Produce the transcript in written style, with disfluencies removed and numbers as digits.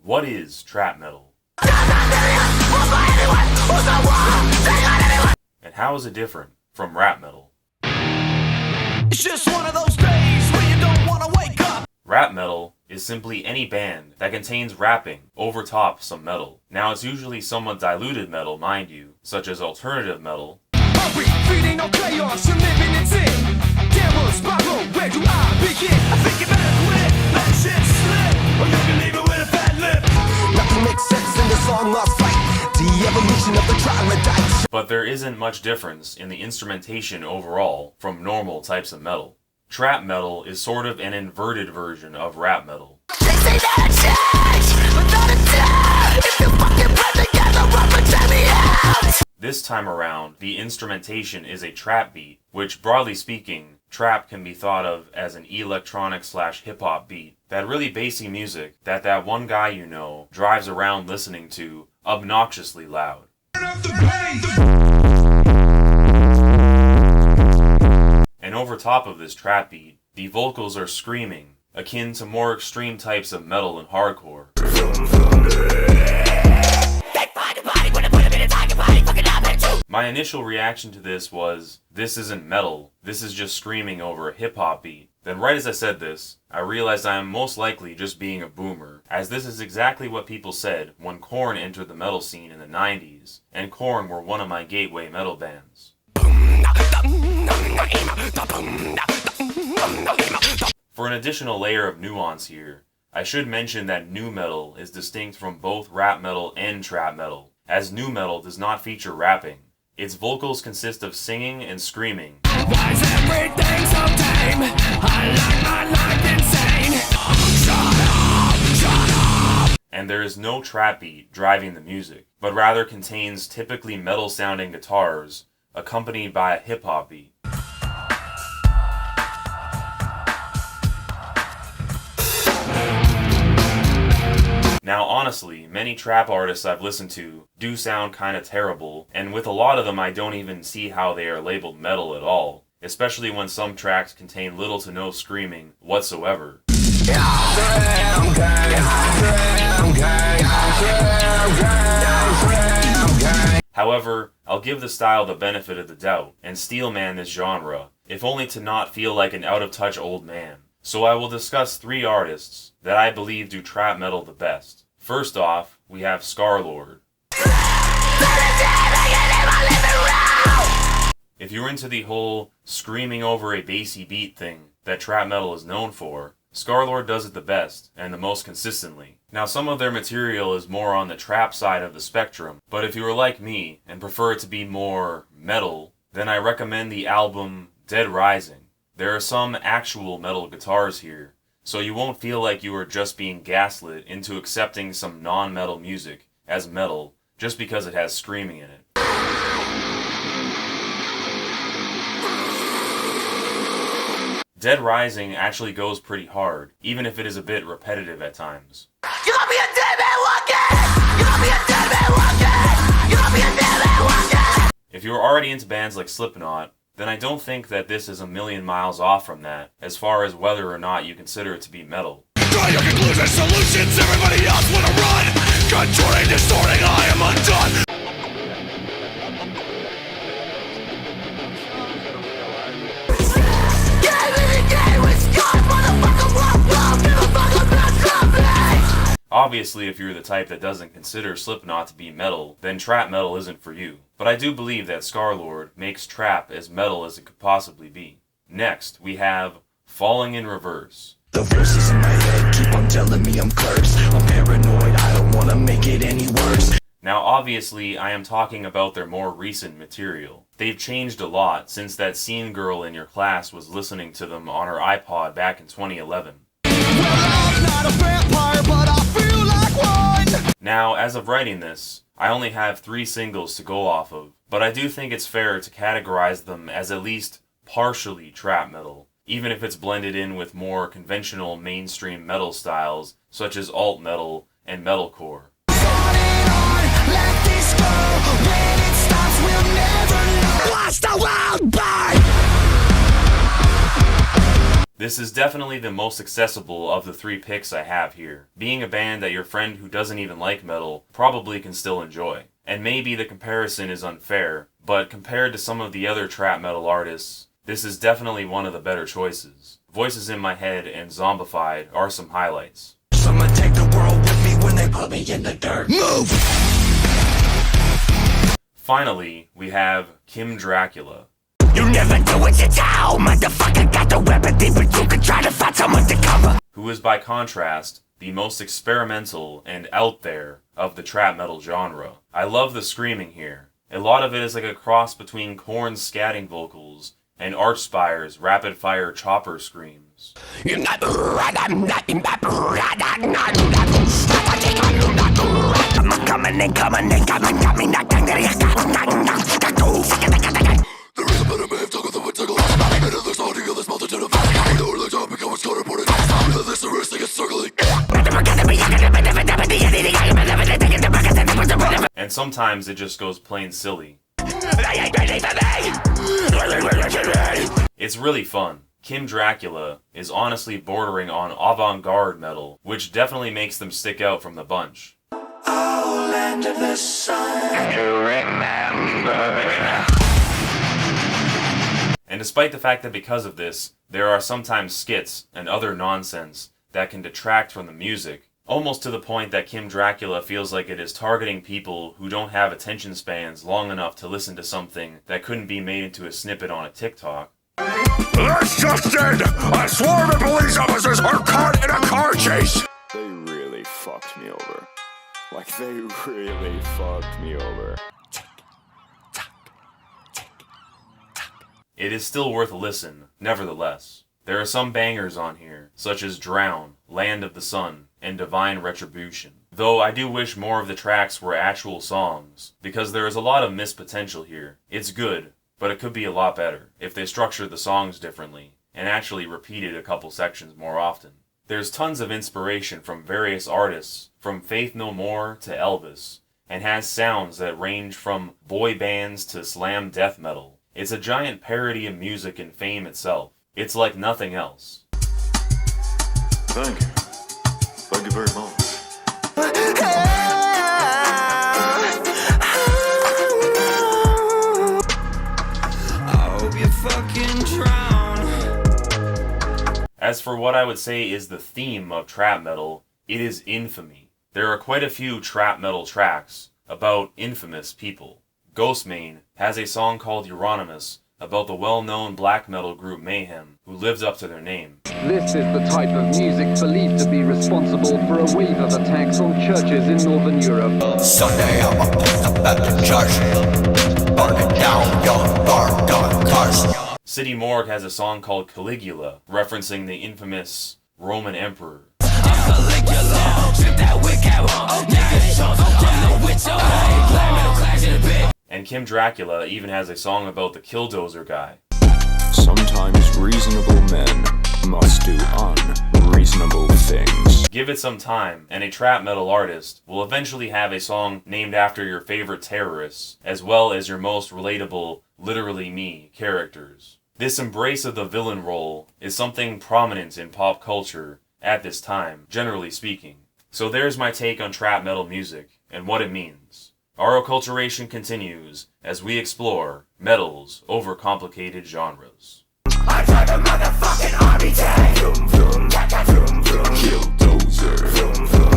What is trap metal? And how is it different from rap metal? It's just one of those days where you don't want to wake up. Rap metal is simply any band that contains rapping over top some metal. Now it's usually somewhat diluted metal, mind you, such as alternative metal. Are we feeding on chaos and living in sin? Downward spiral, where do I begin? I think you better quit, let shit slip, or you can leave it with a bad lip. Nothing makes sense in this long lost fight. The evolution of the troglodytes. But there isn't much difference in the instrumentation overall from normal types of metal. Trap metal is sort of an inverted version of rap metal. They say that change, without a doubt. If you fucking put together, rubber, take me out. This time around, the instrumentation is a trap beat, which broadly speaking, trap can be thought of as an electronic/hip-hop beat. That really bassy music that one guy you know drives around listening to obnoxiously loud. And over top of this trap beat, the vocals are screaming, akin to more extreme types of metal and hardcore. My initial reaction to this was, this isn't metal, this is just screaming over a hip-hop beat. Then right as I said this, I realized I am most likely just being a boomer, as this is exactly what people said when Korn entered the metal scene in the 90s, and Korn were one of my gateway metal bands. For an additional layer of nuance here, I should mention that nu metal is distinct from both rap metal and trap metal, as nu metal does not feature rapping. Its vocals consist of singing and screaming. Why is everything so tame? I like my life insane. Shut up. And there is no trap beat driving the music, but rather contains typically metal-sounding guitars, accompanied by a hip-hop beat. Now honestly, many trap artists I've listened to do sound kinda terrible, and with a lot of them I don't even see how they are labeled metal at all, especially when some tracks contain little to no screaming whatsoever. However, I'll give the style the benefit of the doubt, and steelman this genre, if only to not feel like an out-of-touch old man. So I will discuss 3 artists that I believe do trap metal the best. First off, we have Scarlxrd. If you're into the whole screaming over a bassy beat thing that trap metal is known for, Scarlxrd does it the best, and the most consistently. Now some of their material is more on the trap side of the spectrum, but if you are like me and prefer it to be more metal, then I recommend the album Dead Rising. There are some actual metal guitars here, so you won't feel like you are just being gaslit into accepting some non-metal music as metal just because it has screaming in it. Dead Rising actually goes pretty hard, even if it is a bit repetitive at times. You gonna be a dead man walking! You gonna be a dead man walking! You gonna be a dead man walking! If you're already into bands like Slipknot, then I don't think that this is a million miles off from that, as far as whether or not you consider it to be metal. Draw your conclusions, solutions, everybody else wanna run! Contorting, distorting, I am undone! Obviously, if you're the type that doesn't consider Slipknot to be metal, then trap metal isn't for you. But I do believe that Scarlxrd makes trap as metal as it could possibly be. Next, we have Falling in Reverse. The voices in my head keep on telling me I'm cursed. I'm paranoid, I don't wanna make it any worse. Now obviously, I am talking about their more recent material. They've changed a lot since that scene girl in your class was listening to them on her iPod back in 2011. Not a vampire, but I feel like one. Now, as of writing this, I only have 3 singles to go off of, but I do think it's fair to categorize them as at least partially trap metal, even if it's blended in with more conventional mainstream metal styles such as alt metal and metalcore. This is definitely the most accessible of the 3 picks I have here, being a band that your friend who doesn't even like metal probably can still enjoy. And maybe the comparison is unfair, but compared to some of the other trap metal artists, this is definitely one of the better choices. Voices in My Head and Zombified are some highlights. Someone take the world with me when they put me in the dirt. Move! Finally, we have Kim Dracula. You never do what you tell, motherfucker. Got the weapon deep, but you can try to find someone to cover. Who is by contrast the most experimental and out there of the trap metal genre. I love the screaming here. A lot of it is like a cross between Korn's scatting vocals and Archspire's rapid fire chopper screams. And sometimes it just goes plain silly. It's really fun. Kim Dracula is honestly bordering on avant-garde metal, which definitely makes them stick out from the bunch. Oh, land of the sun, to remember. And despite the fact that because of this, there are sometimes skits and other nonsense that can detract from the music, almost to the point that Kim Dracula feels like it is targeting people who don't have attention spans long enough to listen to something that couldn't be made into a snippet on a TikTok. This just in! A swarm of police officers are caught in a car chase! They really fucked me over. Like, they really fucked me over. It is still worth a listen, nevertheless. There are some bangers on here, such as Drown, Land of the Sun, and Divine Retribution. Though I do wish more of the tracks were actual songs, because there is a lot of missed potential here. It's good, but it could be a lot better if they structured the songs differently and actually repeated a couple sections more often. There's tons of inspiration from various artists, from Faith No More to Elvis, and has sounds that range from boy bands to slam death metal. It's a giant parody of music and fame itself. It's like nothing else. Thank you. Thank you very much. I hope you fucking drown. As for what I would say is the theme of trap metal, it is infamy. There are quite a few trap metal tracks about infamous people. Ghostmane has a song called Euronymous about the well-known black metal group Mayhem, who lives up to their name. This is the type of music believed to be responsible for a wave of attacks on churches in Northern Europe. Someday I'ma post up at the church, burning down your dark cars. City Morgue has a song called Caligula, referencing the infamous Roman emperor. And Kim Dracula even has a song about the Killdozer guy. Sometimes reasonable men must do unreasonable things. Give it some time, and a trap metal artist will eventually have a song named after your favorite terrorists, as well as your most relatable, literally me, characters. This embrace of the villain role is something prominent in pop culture at this time, generally speaking. So there's my take on trap metal music, and what it means. Our acculturation continues as we explore metal's overcomplicated genres. I drive a motherfucking army tank. Vroom vroom, vroom vroom. Killdozer. Vroom vroom.